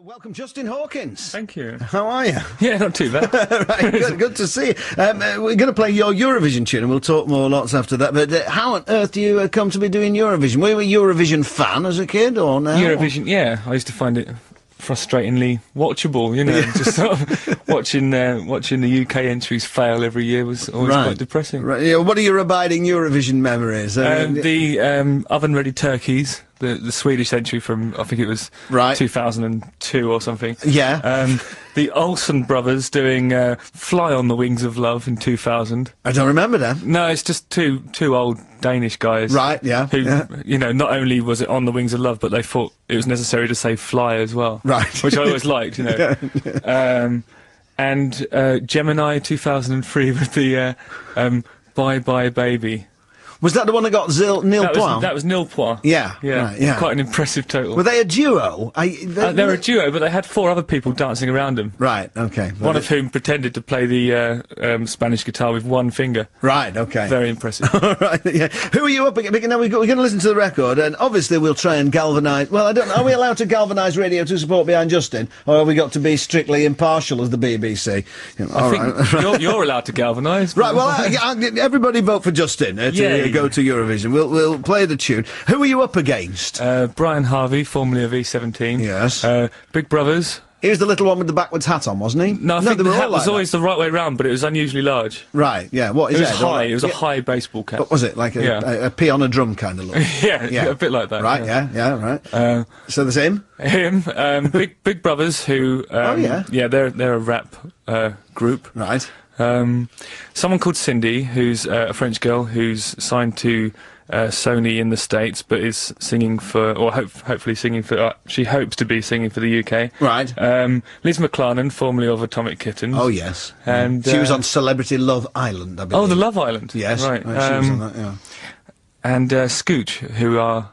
Welcome, Justin Hawkins. Thank you. How are you? Yeah, not too bad. Right, good to see you. We're going to play your Eurovision tune, and we'll talk more lots after that. But how on earth do you come to be doing Eurovision? Were you a Eurovision fan as a kid, or now? Eurovision, yeah. I used to find it frustratingly watchable, you know. Just sort of watching the UK entries fail every year was always quite depressing. Right. Yeah, what are your abiding Eurovision memories? The oven-ready turkeys. The Swedish entry from, I think it was 2002 or something. Yeah. The Olsen brothers doing Fly on the Wings of Love in 2000. I don't remember that. No, it's just two old Danish guys. Right, yeah. Who, you know, not only was it On the Wings of Love, but they thought it was necessary to say fly as well. Right. Which I always liked, you know. And Gemini 2003 with the Bye Bye Baby. Was that the one that got Nil Point? That was Nil Point. Yeah, yeah, right, yeah. Quite an impressive total. Were they a duo? They were a duo, but they had 4 other people dancing around them. Right, okay. One of whom pretended to play the Spanish guitar with one finger. Right, okay. Very impressive. All right, yeah. Who are you up against? Now we're going to listen to the record, and obviously we'll try and galvanise... Well, I don't know, are we allowed to galvanise radio to support Behind Justin, or have we got to be strictly impartial as the BBC? You know, I think you're allowed to galvanise. Right, well, everybody vote for Justin to go to Eurovision. We'll play the tune. Who are you up against? Brian Harvey, formerly of E17. Yes. Big Brothers. He was the little one with the backwards hat on, wasn't he? No, I think the hat was always the right way round, but it was unusually large. Right, yeah. What is it? It was high. It was a high baseball cap. What was it? Like a pea on a drum kind of look? yeah, a bit like that. Right, yeah, right. So there's him? Him. Big Brothers, who... Yeah, they're a rap group. Right. Someone called Cindy, who's a French girl who's signed to Sony in the States, but is singing for, or hopefully singing for, she hopes to be singing for the UK. Right. Liz McLaren, formerly of Atomic Kittens. Oh, yes. And she was on Celebrity Love Island, I believe. Oh, the Love Island. Yes. Right. She was on that, yeah. And Scooch, who are...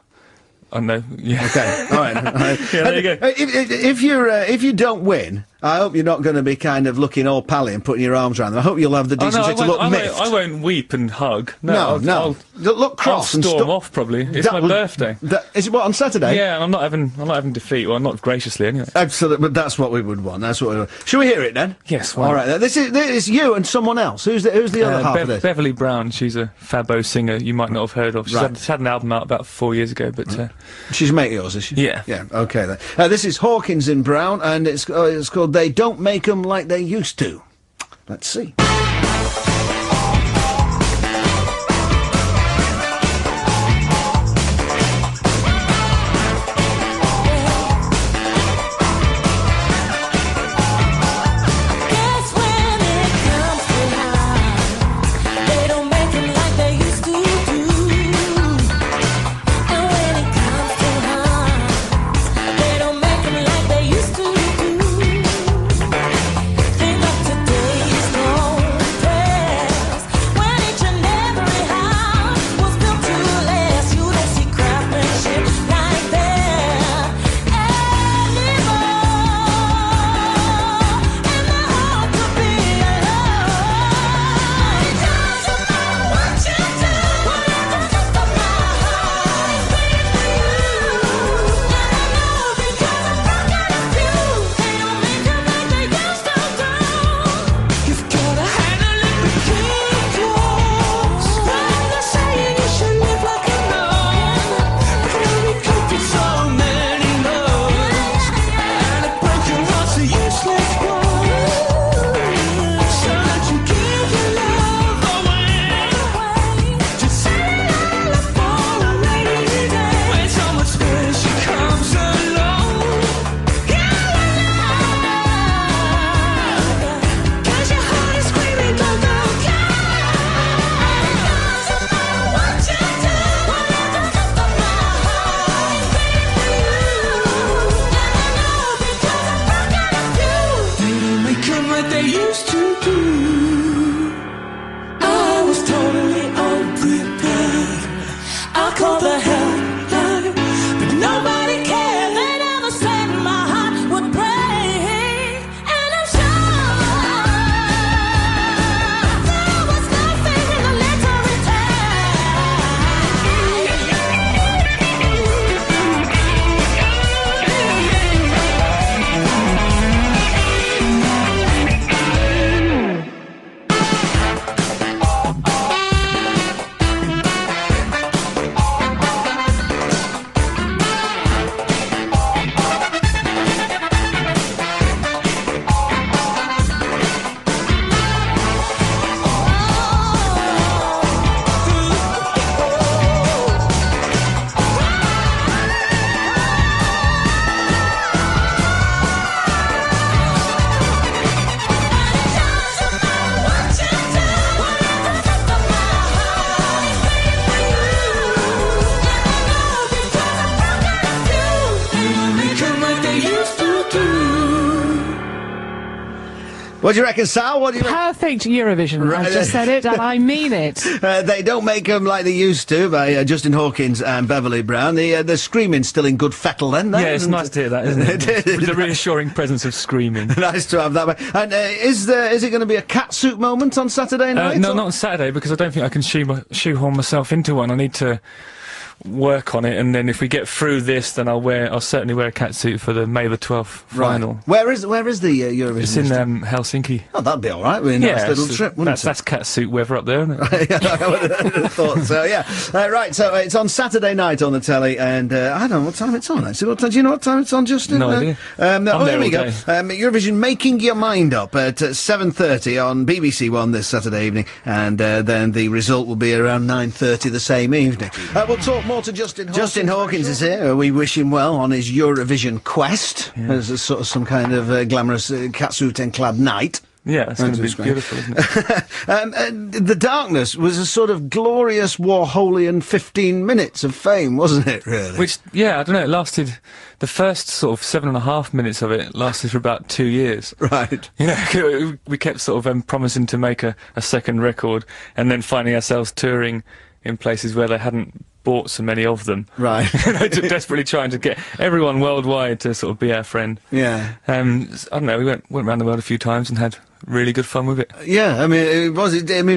I don't know. Yeah. Okay. All right. Yeah, there you go. If you don't win, I hope you're not going to be kind of looking all pally and putting your arms around them. I hope you'll have the decency to look miffed. I won't weep and hug. No. I'll look cross and storm off. Probably. It's my birthday. Is it what, on Saturday? Yeah, and I'm not having defeat. Well, not graciously anyway. Absolutely, but that's what we would want. That's what we would. Shall we hear it then? Yes. All right. This is you and someone else. Who's the other half of this? Beverly Brown. She's a Fabo singer you might not have heard of. She's had an album out about 4 years ago, but she's a mate of yours, is she? Yeah. Yeah. Okay then. This is Hawkins in Brown, and it's called "They Don't Make 'Em Like They Used to." Let's see. Today is gone. What do you reckon, Sal? What do you reckon? Perfect Eurovision. I just said it, and I mean it. They don't make them like they used to by Justin Hawkins and Beverly Brown. The screaming's still in good fettle then. Yeah, it's nice to hear that, isn't it? The reassuring presence of screaming. Nice to have that. And is it going to be a catsuit moment on Saturday night? No, not on Saturday, because I don't think I can shoehorn myself into one. I need to work on it, and then if we get through this, then I'll certainly wear a catsuit for the May the 12th final. Where is the Eurovision? It's in Helsinki. Oh, that'd be all right. We're a nice little trip, wouldn't it? That's catsuit weather up there, isn't it? Yeah, I would have thought so. Yeah. Right. So it's on Saturday night on the telly, and I don't know what time it's on. Actually, do you know what time it's on, Justin? No idea. Here we go. Eurovision, Making Your Mind Up at 7:30 on BBC One this Saturday evening, and then the result will be around 9:30 the same evening. We'll talk more to Justin Hawkins. Justin Hawkins is here. We wish him well on his Eurovision quest as a sort of some kind of glamorous catsuit-clad night. Yeah, it's going to be beautiful, isn't it? The Darkness was a sort of glorious Warholian 15 minutes of fame, wasn't it, really? Which, yeah, I don't know, it lasted, the first sort of 7.5 minutes of it lasted for about 2 years. Right. You know, we kept sort of promising to make a second record, and then finding ourselves touring in places where they hadn't bought so many of them. Right. Desperately trying to get everyone worldwide to sort of be our friend. Yeah. I don't know, we went around the world a few times and had really good fun with it. Yeah, I mean,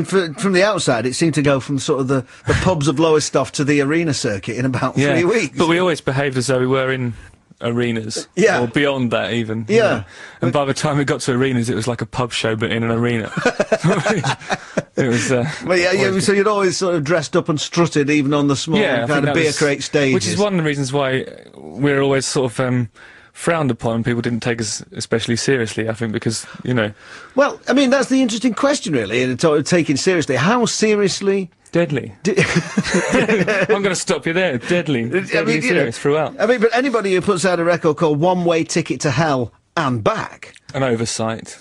from the outside, it seemed to go from sort of the pubs of Lowestoft to the arena circuit in about 3 weeks. But we always behaved as though we were in arenas, or beyond that even. Yeah. You know? And by the time we got to arenas, it was like a pub show, but in an arena. It was. So you'd always sort of dressed up and strutted, even on the small kind of beer crate stages. Which is one of the reasons why we're always sort of frowned upon. People didn't take us especially seriously, I think, because, you know. Well, I mean, that's the interesting question, really, in taking seriously. How seriously? Deadly. I'm going to stop you there. Deadly. Deadly serious throughout. I mean, but anybody who puts out a record called One Way Ticket to Hell and Back. An oversight.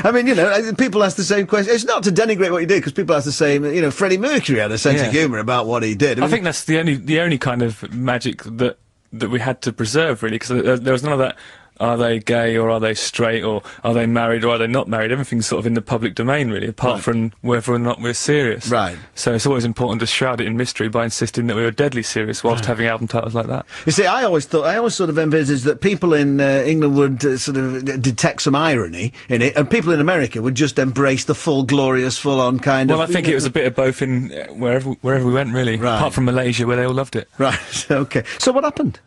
I mean, you know, people ask the same question. It's not to denigrate what he did, because people ask the same. You know, Freddie Mercury had a sense of humour about what he did. I think that's the only kind of magic that we had to preserve, really, because there was none of that. Are they gay, or are they straight, or are they married, or are they not married? Everything's sort of in the public domain, really, apart from whether or not we're serious. Right. So it's always important to shroud it in mystery by insisting that we were deadly serious whilst having album titles like that. You see, I always sort of envisaged that people in England would sort of detect some irony in it, and people in America would just embrace the full, glorious, full-on kind of... Well, I think it was a bit of both in wherever we went, really. Right. Apart from Malaysia, where they all loved it. Right, OK. So what happened?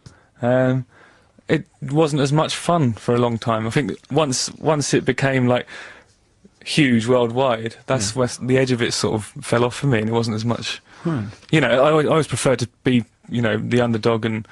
It wasn't as much fun for a long time. I think once it became like huge worldwide, that's where the edge of it sort of fell off for me, and it wasn't as much. You know, I always preferred to be, you know, the underdog, and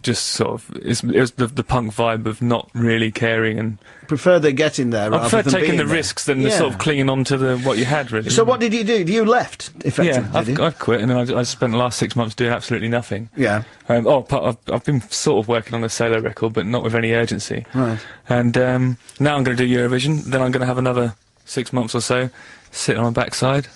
just sort of it was the punk vibe of not really caring, and prefer the getting there. I prefer taking the risks than the sort of clinging on to what you had, really. So what did you do? You left, effectively. Yeah, I've quit, and then I spent the last 6 months doing absolutely nothing. Yeah. I've been sort of working on a solo record, but not with any urgency. Right. And now I'm going to do Eurovision. Then I'm going to have another 6 months or so, sit on my backside,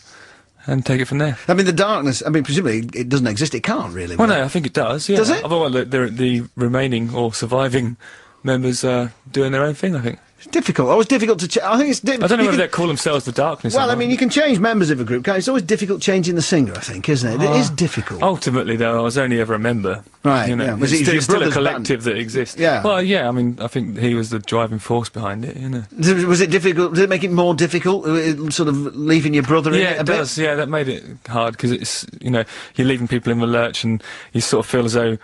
and take it from there. I mean, the Darkness, I mean, presumably it doesn't exist. It can't really. Well, no, I think it does, yeah. Does it? Although the remaining or surviving members are doing their own thing, I think. It's difficult. Always difficult to I think it's difficult. I don't know whether they call themselves the Darkness. Well, I mean, you can change members of a group, can't you? It's always difficult changing the singer, I think, isn't it? It is difficult. Ultimately, though, I was only ever a member. Right, you know, yeah. It's still a collective that exists. Yeah. Well, yeah, I mean, I think he was the driving force behind it, you know. Was it difficult? Did it make it more difficult, sort of leaving your brother in it a bit? Yeah, it does. Yeah, that made it hard, because it's, you know, you're leaving people in the lurch, and you sort of feel as though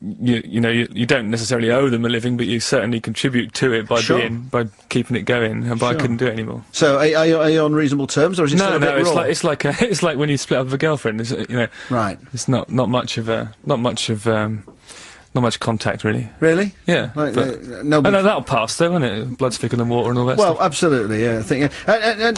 you don't necessarily owe them a living, but you certainly contribute to it by by keeping it going, and I couldn't do it anymore. So are you on reasonable terms, or is it still a bit raw? It's like when you split up with a girlfriend. You know, right? It's not much contact, really. Really? Yeah. No, that'll pass, though, won't it? Blood's thicker than water and all that stuff. Well, absolutely, yeah. I think,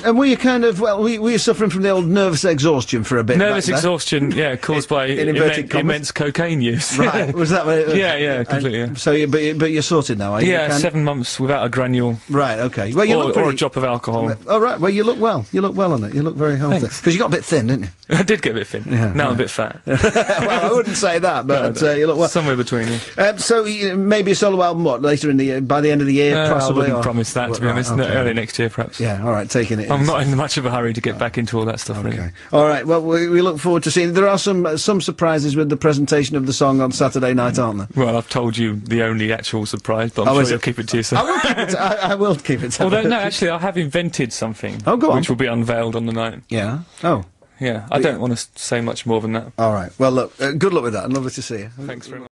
and were you kind of, were you suffering from the old nervous exhaustion for a bit? Nervous exhaustion, yeah, caused by immense cocaine use. Right, was that what it was? Yeah, completely. Yeah. So, but you're sorted now, are you? Yeah, 7 months without a granule. Right, okay. Well, you look pretty... or a drop of alcohol. Oh, right, well, you look well. You look well on it. You look very healthy. Because you got a bit thin, didn't you? I did get a bit thin. Yeah, now I'm a bit fat. Well, I wouldn't say that, but you look well. Somewhere between. really. So maybe a solo album, what, later in the year, by the end of the year, possibly? I wouldn't promise that, to be honest. Okay. Early next year, perhaps. Yeah, all right, taking it. I'm not in much of a hurry to get back into all that stuff, really. All right, well, we look forward to seeing. There are some surprises with the presentation of the song on Saturday night, aren't there? Well, I've told you the only actual surprise, but I'm sure you'll keep it to yourself. I will keep it to Although, no, actually, I have invented something. Oh, go on. Which will be unveiled on the night. Yeah? Oh. Yeah, I don't want to say much more than that. All right. Well, look, good luck with that, and lovely to see you. Thanks very much.